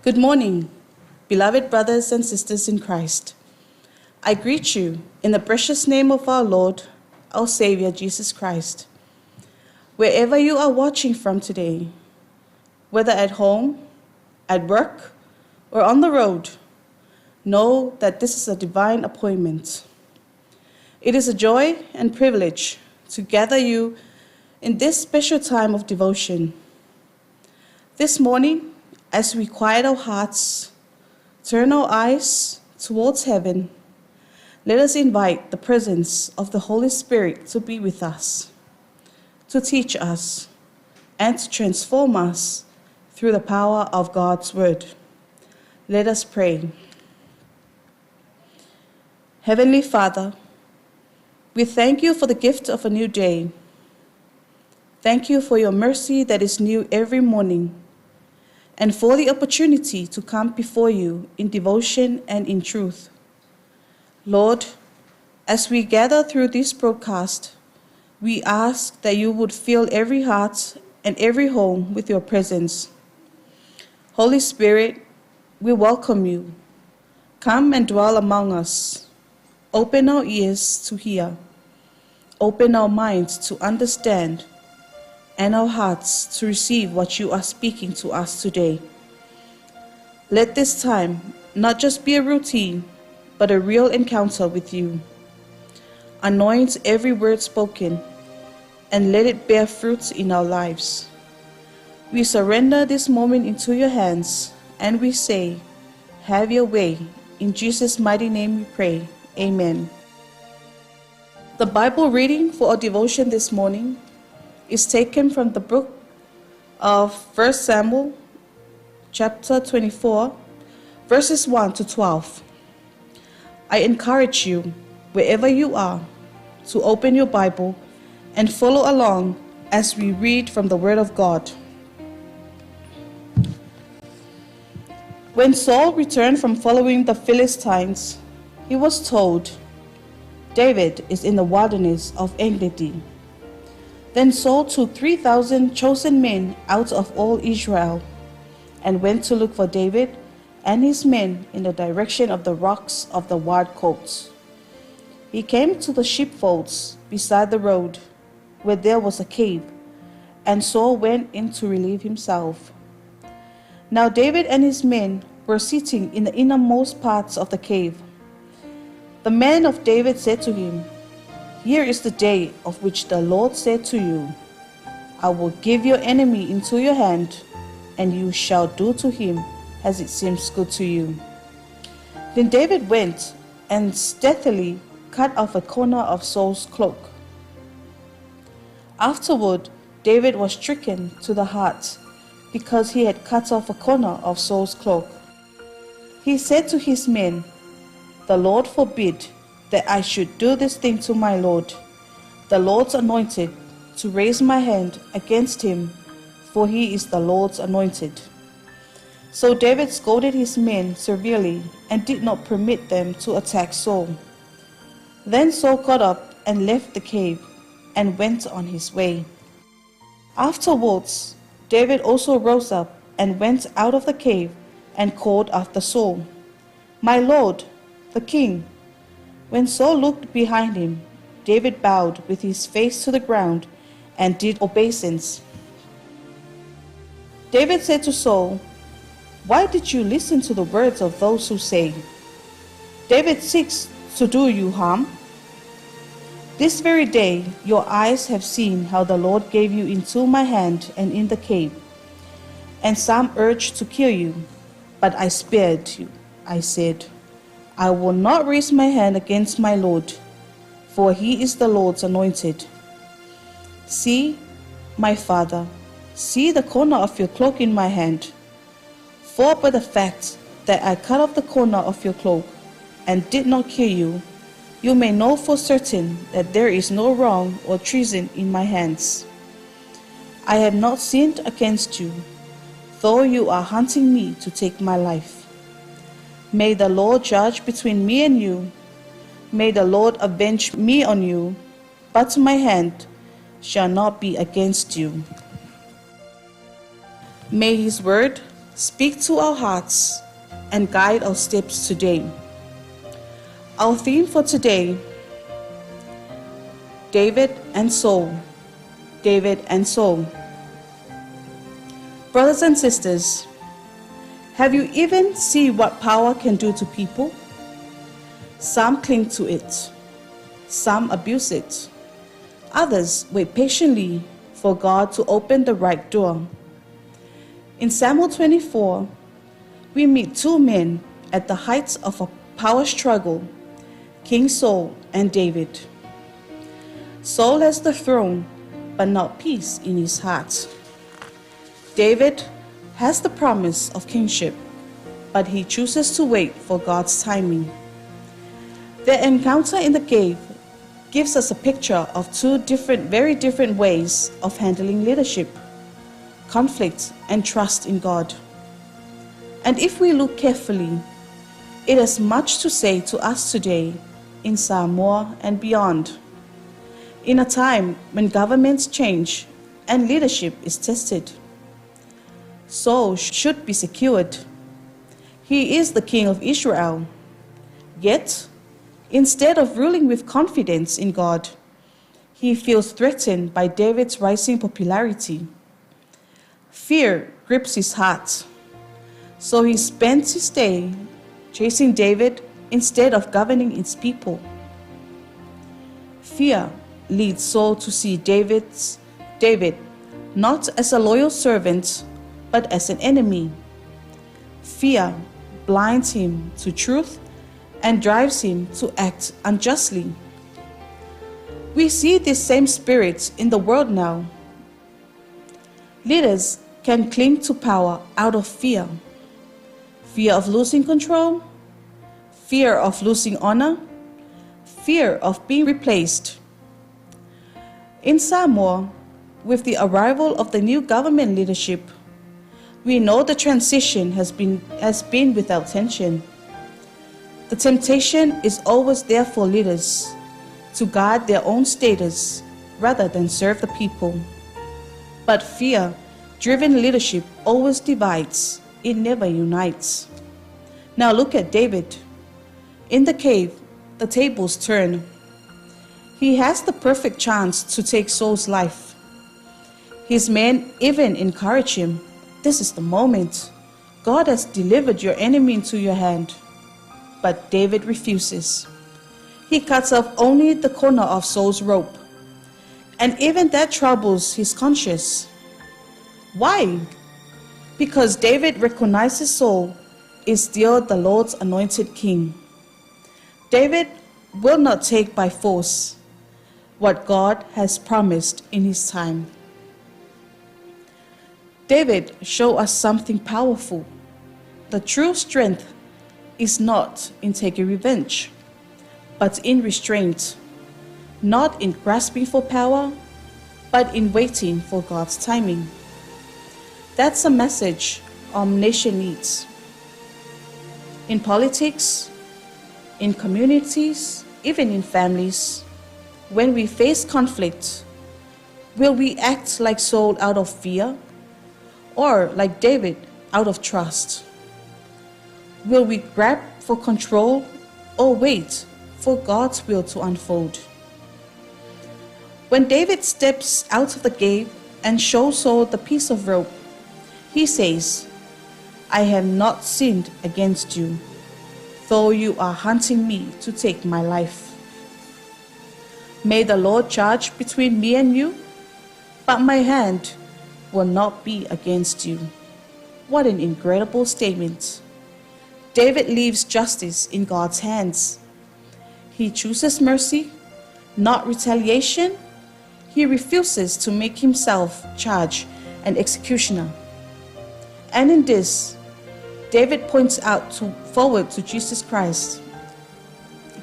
Good morning, beloved brothers and sisters in Christ. I greet you in the precious name of our Lord, our Savior, Jesus Christ. Wherever you are watching from today, whether at home, at work, or on the road, know that this is a divine appointment. It is a joy and privilege to gather you in this special time of devotion. This morning, as we quiet our hearts, turn our eyes towards heaven, let us invite the presence of the Holy Spirit to be with us, to teach us, and to transform us through the power of God's word. Let us pray. Heavenly Father, we thank you for the gift of a new day. Thank you for your mercy that is new every morning, and for the opportunity to come before you in devotion and in truth. Lord, as we gather through this broadcast, we ask that you would fill every heart and every home with your presence. Holy Spirit, we welcome you. Come and dwell among us. Open our ears to hear. Open our minds to understand, and our hearts to receive what you are speaking to us today. Let this time not just be a routine, but a real encounter with you. Anoint every word spoken, and let it bear fruits in our lives. We surrender this moment into your hands, and we say, have your way. In Jesus' mighty name we pray. Amen. The Bible reading for our devotion this morning is taken from the book of 1 Samuel, chapter 24, verses 1 to 12. I encourage you, wherever you are, to open your Bible and follow along as we read from the Word of God. When Saul returned from following the Philistines, he was told, David is in the wilderness of En-gedi. Then Saul took 3,000 chosen men out of all Israel and went to look for David and his men in the direction of the rocks of the wild goats. He came to the sheepfolds beside the road, where there was a cave, and Saul went in to relieve himself. Now David and his men were sitting in the innermost parts of the cave. The men of David said to him, Here is the day of which the Lord said to you, I will give your enemy into your hand, and you shall do to him as it seems good to you. Then David went and stealthily cut off a corner of Saul's cloak. Afterward, David was stricken to the heart because he had cut off a corner of Saul's cloak. He said to his men, The Lord forbid that I should do this thing to my Lord, the Lord's anointed, to raise my hand against him, for he is the Lord's anointed. So David scolded his men severely and did not permit them to attack Saul. Then Saul got up and left the cave and went on his way. Afterwards, David also rose up and went out of the cave and called after Saul, My Lord, the king. When Saul looked behind him, David bowed with his face to the ground and did obeisance. David said to Saul, Why did you listen to the words of those who say, David seeks to do you harm? This very day your eyes have seen how the Lord gave you into my hand and in the cave. And some urged to kill you, but I spared you. I said, I will not raise my hand against my Lord, for he is the Lord's anointed. See, my father, see the corner of your cloak in my hand. For by the fact that I cut off the corner of your cloak and did not kill you, you may know for certain that there is no wrong or treason in my hands. I have not sinned against you, though you are hunting me to take my life. May the Lord judge between me and you. May the Lord avenge me on you, but my hand shall not be against you. May his word speak to our hearts, and guide our steps today. Our theme for today: David and Saul. David and Saul. Brothers and sisters, have you even seen what power can do to people? Some cling to it. Some abuse it. Others wait patiently for God to open the right door. In Samuel 24, we meet two men at the heights of a power struggle, King Saul and David. Saul has the throne, but not peace in his heart. David has the promise of kingship, but he chooses to wait for God's timing. Their encounter in the cave gives us a picture of two very different ways of handling leadership, conflict, and trust in God. And if we look carefully, it has much to say to us today in Samoa and beyond. In a time when governments change and leadership is tested, Saul should be secured. He is the king of Israel. Yet, instead of ruling with confidence in God, he feels threatened by David's rising popularity. Fear grips his heart, so he spends his day chasing David instead of governing his people. Fear leads Saul to see David not as a loyal servant, but as an enemy. Fear blinds him to truth and drives him to act unjustly. We see this same spirit in the world now. Leaders can cling to power out of fear. Fear of losing control, fear of losing honor, fear of being replaced. In Samoa, with the arrival of the new government leadership, we know the transition has been without tension. The temptation is always there for leaders to guard their own status rather than serve the people. But fear-driven leadership always divides, it never unites. Now look at David. In the cave, the tables turn. He has the perfect chance to take Saul's life. His men even encourage him. This is the moment. God has delivered your enemy into your hand. But David refuses. He cuts off only the corner of Saul's robe. And even that troubles his conscience. Why? Because David recognizes Saul is still the Lord's anointed king. David will not take by force what God has promised in his time. David showed us something powerful. The true strength is not in taking revenge, but in restraint, not in grasping for power, but in waiting for God's timing. That's a message our nation needs. In politics, in communities, even in families, when we face conflict, will we act like Saul out of fear, or like David out of trust? Will we grab for control or wait for God's will to unfold? When David steps out of the cave and shows Saul the piece of rope, he says, "I have not sinned against you, though you are hunting me to take my life. May the Lord judge between me and you, but my hand will not be against you." What an incredible statement. David leaves justice in God's hands. He chooses mercy, not retaliation. He refuses to make himself judge and executioner. And in this, David points forward to Jesus Christ,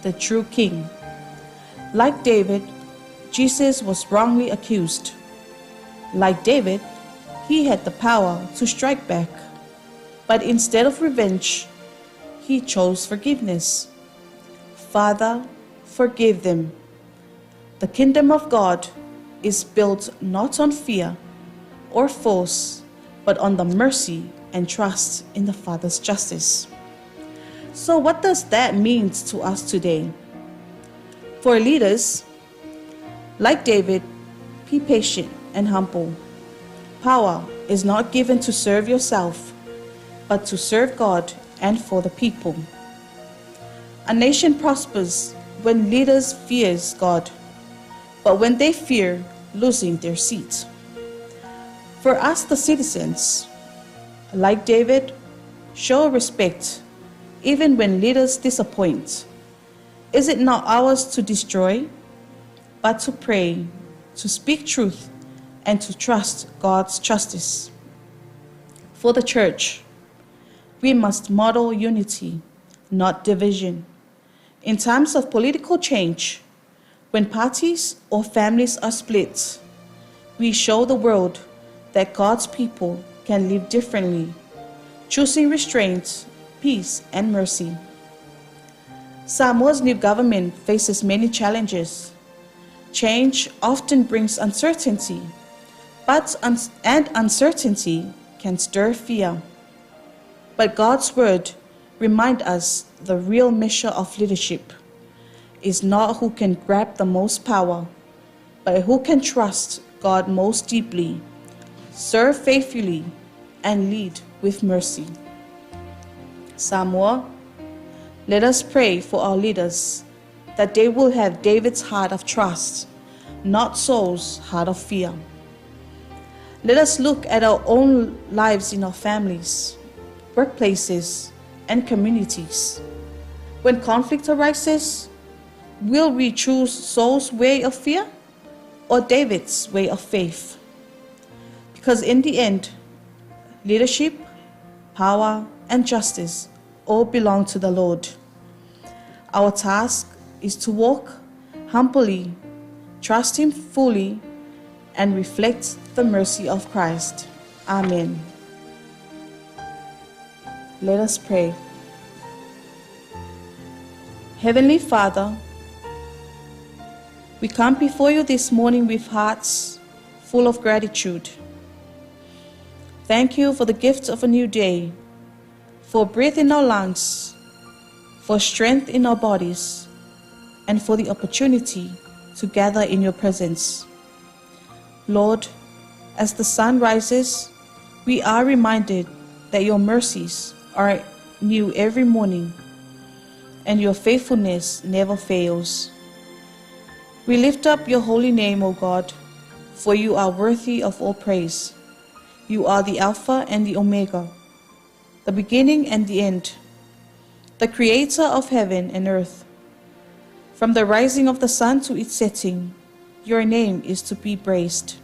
the true King. Like David, Jesus was wrongly accused. Like David, he had the power to strike back, but instead of revenge, he chose forgiveness. Father, forgive them. The kingdom of God is built not on fear or force, but on the mercy and trust in the Father's justice. So what does that mean to us today? For leaders, like David, be patient and humble. Power is not given to serve yourself, but to serve God and for the people. A nation prospers when leaders fears God, but when they fear losing their seat. For us, the citizens, like David, show respect even when leaders disappoint. Is it not ours to destroy, but to pray, to speak truth, and to trust God's justice? For the church, we must model unity, not division. In times of political change, when parties or families are split, we show the world that God's people can live differently, choosing restraint, peace, and mercy. Samoa's new government faces many challenges. Change often brings uncertainty, but uncertainty can stir fear. But God's word reminds us the real measure of leadership is not who can grab the most power, but who can trust God most deeply, serve faithfully, and lead with mercy. Samoa, let us pray for our leaders that they will have David's heart of trust, not Saul's heart of fear. Let us look at our own lives in our families, workplaces, and communities. When conflict arises, will we choose Saul's way of fear or David's way of faith? Because in the end, leadership, power, and justice all belong to the Lord. Our task is to walk humbly, trust Him fully, and reflect the mercy of Christ. Amen. Let us pray. Heavenly Father, we come before you this morning with hearts full of gratitude. Thank you for the gift of a new day, for breath in our lungs, for strength in our bodies, and for the opportunity to gather in your presence. Lord, as the sun rises, we are reminded that your mercies are new every morning, and your faithfulness never fails. We lift up your holy name, O God, for you are worthy of all praise. You are the Alpha and the Omega, the beginning and the end, the creator of heaven and earth. From the rising of the sun to its setting, your name is to be praised.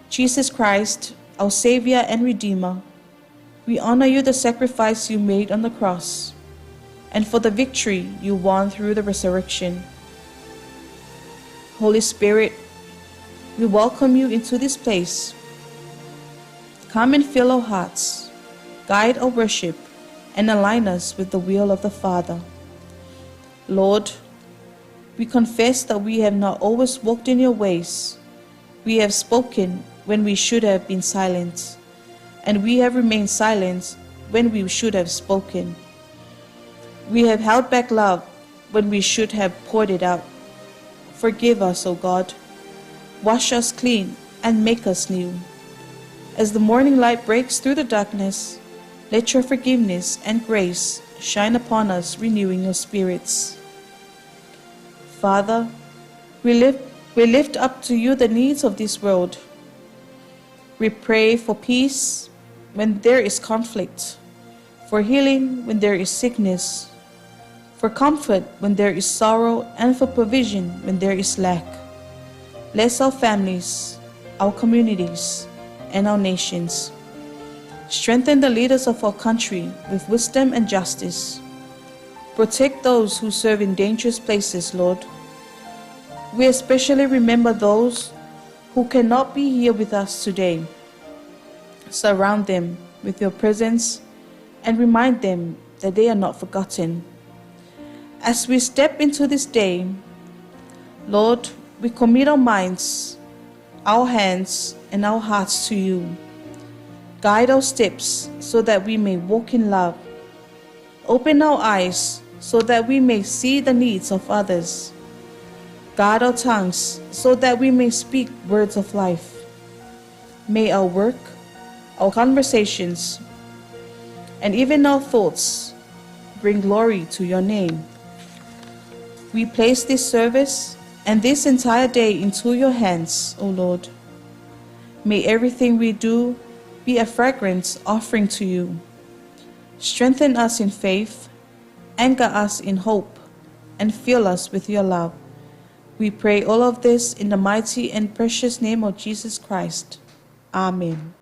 Jesus Christ, our Savior and Redeemer, we honor you the sacrifice you made on the cross, and for the victory you won through the resurrection. Holy Spirit, we welcome you into this place. Come and fill our hearts, guide our worship, and align us with the will of the Father. Lord, we confess that we have not always walked in your ways. We have spoken when we should have been silent, and we have remained silent when we should have spoken. We have held back love when we should have poured it out. Forgive us, O God. Wash us clean and make us new. As the morning light breaks through the darkness, let your forgiveness and grace shine upon us, renewing your spirits. Father, we lift up to you the needs of this world. We pray for peace when there is conflict, for healing when there is sickness, for comfort when there is sorrow, and for provision when there is lack. Bless our families, our communities, and our nations. Strengthen the leaders of our country with wisdom and justice. Protect those who serve in dangerous places, Lord. We especially remember those who cannot be here with us today. Surround them with your presence and remind them that they are not forgotten. As we step into this day, Lord, we commit our minds, our hands, and our hearts to you. Guide our steps so that we may walk in love. Open our eyes so that we may see the needs of others. Guard our tongues so that we may speak words of life. May our work, our conversations, and even our thoughts bring glory to your name. We place this service and this entire day into your hands, O Lord. May everything we do be a fragrance offering to you. Strengthen us in faith, anchor us in hope, and fill us with your love. We pray all of this in the mighty and precious name of Jesus Christ. Amen.